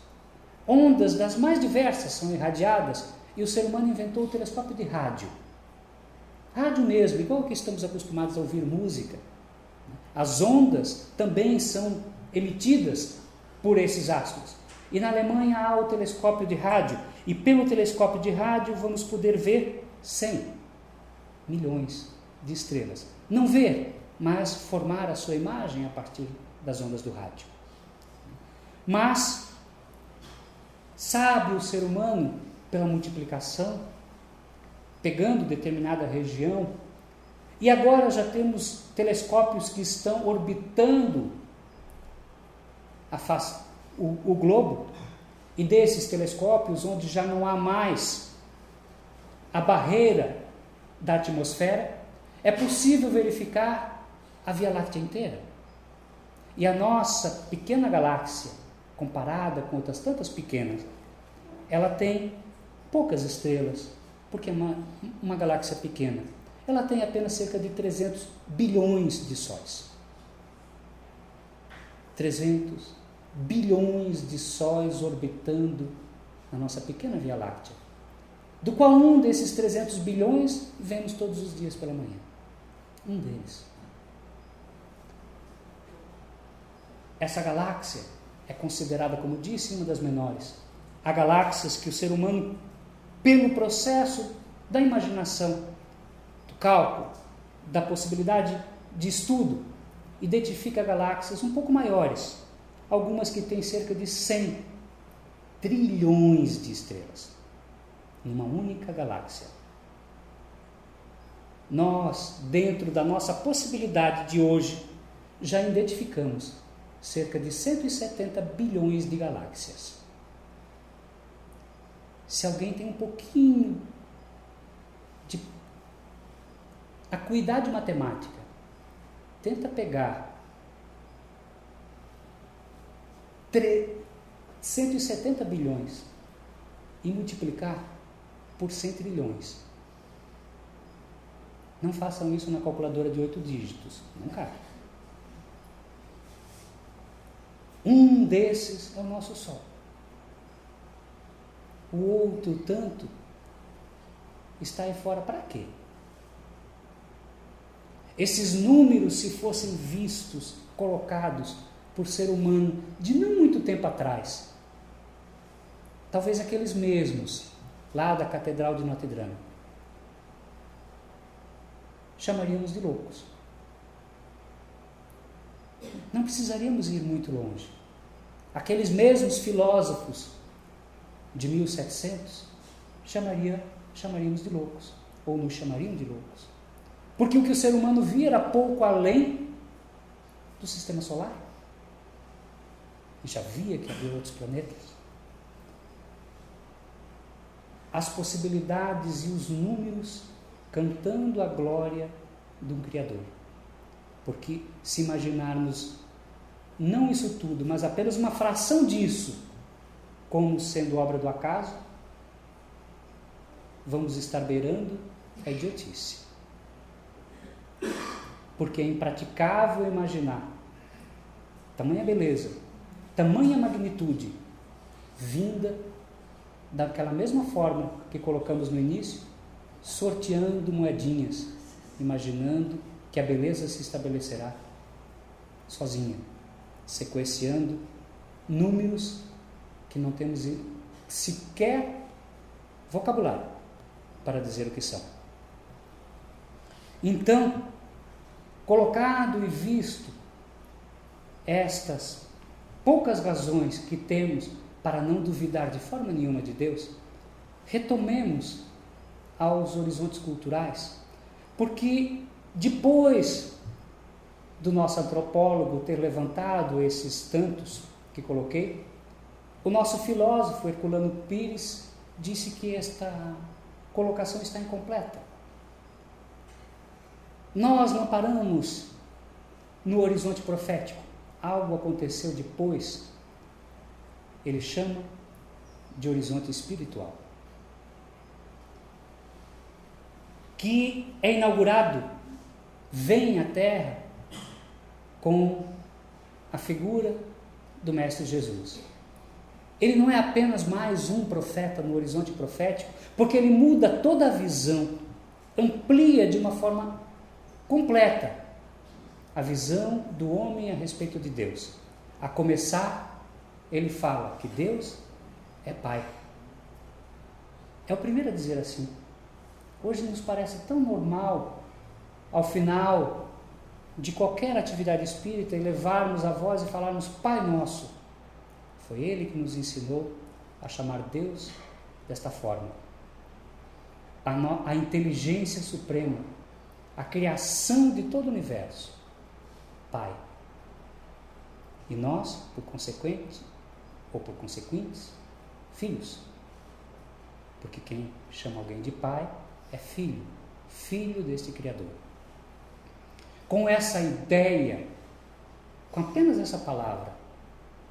Speaker 1: Ondas das mais diversas são irradiadas e o ser humano inventou o telescópio de rádio. Rádio mesmo, igual que estamos acostumados a ouvir música. As ondas também são emitidas por esses astros. E na Alemanha há o telescópio de rádio. E pelo telescópio de rádio vamos poder ver 100 milhões de estrelas. Não ver, mas formar a sua imagem a partir das ondas do rádio. Mas, sabe o ser humano, pela multiplicação, pegando determinada região, e agora já temos telescópios que estão orbitando o globo, e desses telescópios, onde já não há mais a barreira da atmosfera, é possível verificar a Via Láctea inteira. E a nossa pequena galáxia, comparada com outras tantas pequenas, ela tem poucas estrelas, porque é uma galáxia pequena. Ela tem apenas cerca de 300 bilhões de sóis. 300 bilhões de sóis orbitando na nossa pequena Via Láctea, do qual um desses 300 bilhões vemos todos os dias pela manhã. Um deles. Essa galáxia é considerada, como disse, uma das menores. Há galáxias que o ser humano, pelo processo da imaginação, do cálculo, da possibilidade de estudo, identifica galáxias um pouco maiores, algumas que têm cerca de 100 trilhões de estrelas, numa única galáxia. Nós, dentro da nossa possibilidade de hoje, já identificamos cerca de 170 bilhões de galáxias. Se alguém tem um pouquinho de acuidade matemática, tenta pegar 170 bilhões e multiplicar por 100 trilhões. Não façam isso na calculadora de 8 dígitos, não cabe. Um desses é o nosso Sol. O outro tanto está aí fora para quê? Esses números, se fossem vistos, colocados por ser humano de não muito tempo atrás, talvez aqueles mesmos lá da Catedral de Notre Dame, chamaríamos de loucos. Não precisaríamos ir muito longe. Aqueles mesmos filósofos de 1700 chamaríamos de loucos, ou nos chamariam de loucos. Porque o que o ser humano via era pouco além do sistema solar. E já via que havia outros planetas. As possibilidades e os números cantando a glória de um Criador. Porque se imaginarmos não isso tudo, mas apenas uma fração disso como sendo obra do acaso, vamos estar beirando a idiotice. Porque é impraticável imaginar tamanha beleza, tamanha magnitude, vinda daquela mesma forma que colocamos no início, sorteando moedinhas, imaginando que a beleza se estabelecerá sozinha, sequenciando números que não temos sequer vocabulário para dizer o que são. Então, colocado e visto estas poucas razões que temos para não duvidar de forma nenhuma de Deus, retomemos aos horizontes culturais, porque depois do nosso antropólogo ter levantado esses tantos que coloquei, o nosso filósofo Herculano Pires disse que esta colocação está incompleta. Nós não paramos no horizonte profético. Algo aconteceu depois. Ele chama de horizonte espiritual, que é inaugurado, vem à Terra com a figura do Mestre Jesus. Ele não é apenas mais um profeta no horizonte profético, porque ele muda toda a visão, amplia de uma forma completa a visão do homem a respeito de Deus. A começar, ele fala que Deus é Pai. É o primeiro a dizer assim. Hoje nos parece tão normal, ao final de qualquer atividade espírita, elevarmos a voz e falarmos Pai Nosso. Foi Ele que nos ensinou a chamar Deus desta forma. a inteligência suprema, a criação de todo o universo, Pai. E nós, por consequente, ou por consequentes, filhos. Porque quem chama alguém de pai é filho, filho deste Criador. Com essa ideia, com apenas essa palavra,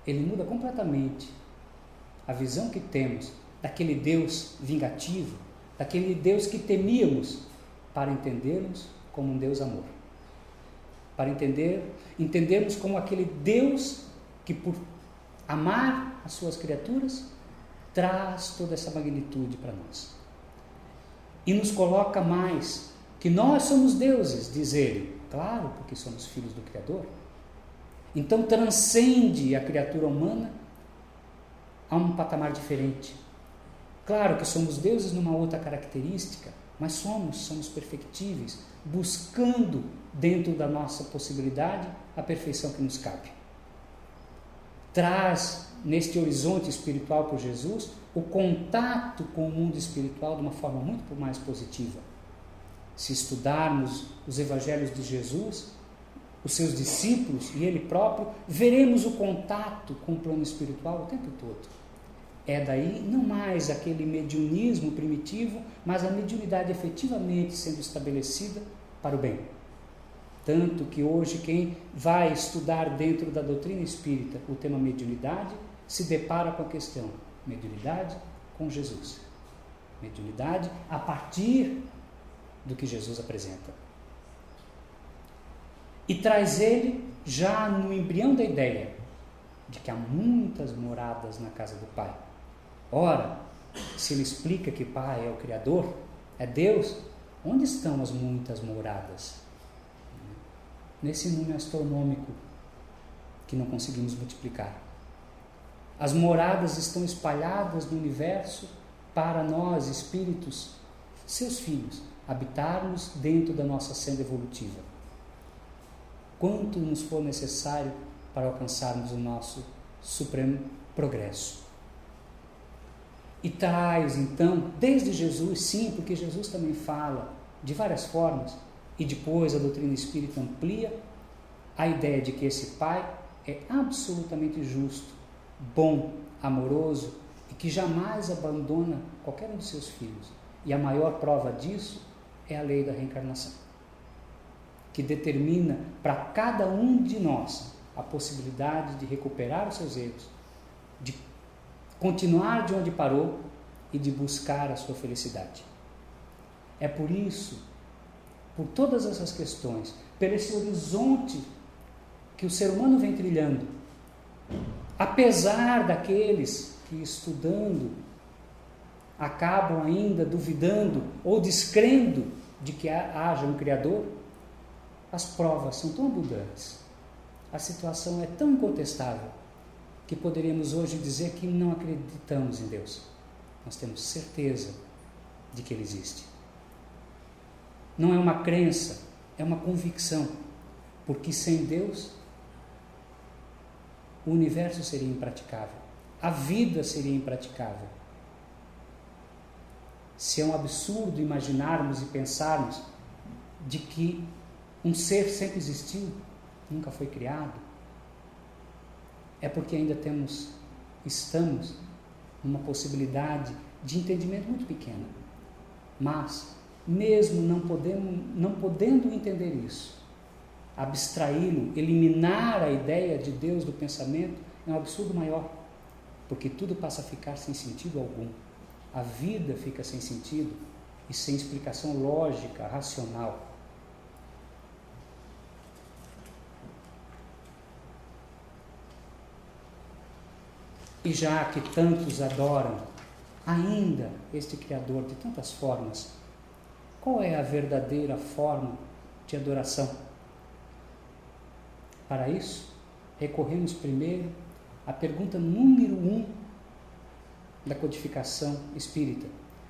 Speaker 1: ele muda completamente a visão que temos daquele Deus vingativo, daquele Deus que temíamos, para entendermos como um Deus amor. Para entendermos como aquele Deus que, por amar as suas criaturas, traz toda essa magnitude para nós. E nos coloca mais que nós somos deuses, diz ele. Claro, porque somos filhos do Criador. Então transcende a criatura humana a um patamar diferente. Claro que somos deuses numa outra característica, mas somos perfectíveis, buscando dentro da nossa possibilidade a perfeição que nos cabe. Traz neste horizonte espiritual por Jesus o contato com o mundo espiritual de uma forma muito mais positiva. Se estudarmos os evangelhos de Jesus, os seus discípulos e ele próprio, veremos o contato com o plano espiritual o tempo todo. É daí não mais aquele mediunismo primitivo, mas a mediunidade efetivamente sendo estabelecida para o bem. Tanto que hoje quem vai estudar dentro da doutrina espírita o tema mediunidade, se depara com a questão mediunidade com Jesus. Mediunidade a partir do que Jesus apresenta. E traz ele já no embrião da ideia de que há muitas moradas na casa do Pai. Ora, se ele explica que Pai é o Criador, é Deus, onde estão as muitas moradas? Nesse número astronômico que não conseguimos multiplicar. As moradas estão espalhadas no universo para nós, espíritos, seus filhos, habitarmos dentro da nossa senda evolutiva. Quanto nos for necessário para alcançarmos o nosso supremo progresso. E traz, então, desde Jesus, sim, porque Jesus também fala de várias formas, e depois a doutrina espírita amplia a ideia de que esse Pai é absolutamente justo, bom, amoroso, e que jamais abandona qualquer um de seus filhos. E a maior prova disso é a lei da reencarnação, que determina para cada um de nós a possibilidade de recuperar os seus erros, de continuar de onde parou e de buscar a sua felicidade. É por isso, por todas essas questões, por esse horizonte que o ser humano vem trilhando, apesar daqueles que, estudando, acabam ainda duvidando ou descrendo de que haja um Criador, as provas são tão abundantes, a situação é tão incontestável, que poderíamos hoje dizer que não acreditamos em Deus. Nós temos certeza de que Ele existe. Não é uma crença, é uma convicção, porque sem Deus o universo seria impraticável, a vida seria impraticável. Se é um absurdo imaginarmos e pensarmos de que um ser sempre existiu, nunca foi criado, é porque ainda estamos numa possibilidade de entendimento muito pequena. Mas, mesmo não podendo entender isso, abstraí-lo, eliminar a ideia de Deus do pensamento é um absurdo maior, porque tudo passa a ficar sem sentido algum. A vida fica sem sentido e sem explicação lógica, racional. E já que tantos adoram ainda este Criador de tantas formas, qual é a verdadeira forma de adoração? Para isso, recorremos primeiro à pergunta número 1 da codificação espírita.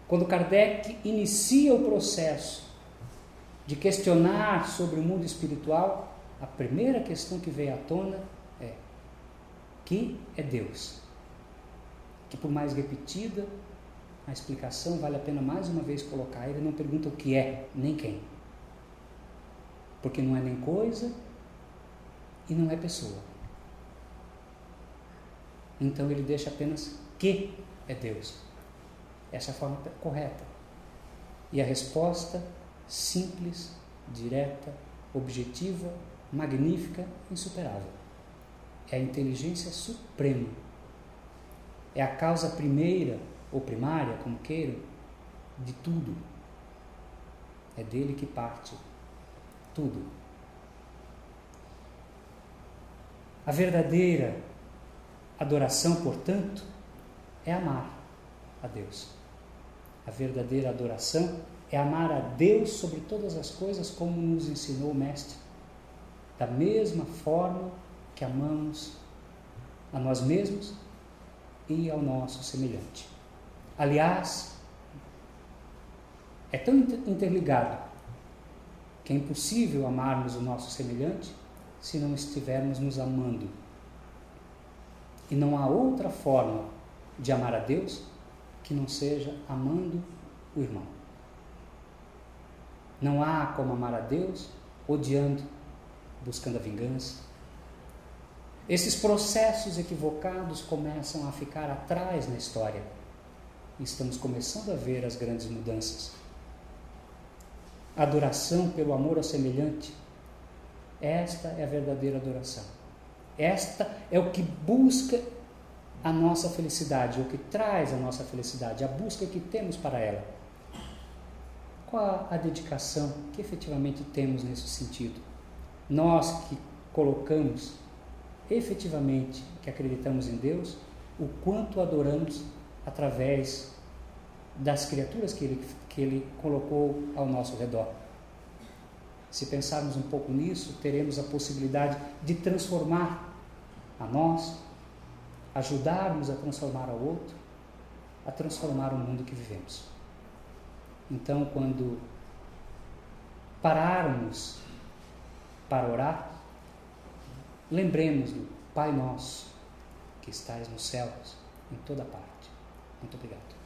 Speaker 1: Quando Kardec inicia o processo de questionar sobre o mundo espiritual, a primeira questão que veio à tona é: que é Deus? Que por mais repetida a explicação vale a pena mais uma vez colocar. Ele não pergunta o que é, nem quem. Porque não é nem coisa e não é pessoa. Então ele deixa apenas que é Deus. Essa é a forma correta. E a resposta simples, direta, objetiva, magnífica, insuperável. É a inteligência suprema. É a causa primeira, ou primária, como queiram, de tudo. É dele que parte tudo. A verdadeira adoração, portanto, é amar a Deus. A verdadeira adoração é amar a Deus sobre todas as coisas, como nos ensinou o Mestre. Da mesma forma que amamos a nós mesmos e ao nosso semelhante. Aliás, é tão interligado que é impossível amarmos o nosso semelhante se não estivermos nos amando. E não há outra forma de amar a Deus que não seja amando o irmão. Não há como amar a Deus odiando, buscando a vingança. Esses processos equivocados começam a ficar atrás na história. E estamos começando a ver as grandes mudanças. A adoração pelo amor ao semelhante, esta é a verdadeira adoração. Esta é o que busca a nossa felicidade, o que traz a nossa felicidade, a busca que temos para ela. Qual a dedicação que efetivamente temos nesse sentido? Nós que colocamos efetivamente, que acreditamos em Deus, o quanto adoramos através das criaturas que Ele colocou ao nosso redor. Se pensarmos um pouco nisso, teremos a possibilidade de transformar a nós, ajudarmos a transformar ao outro, a transformar o mundo que vivemos. Então, quando pararmos para orar, lembremos do Pai Nosso, que estais nos céus, em toda parte. Muito obrigado.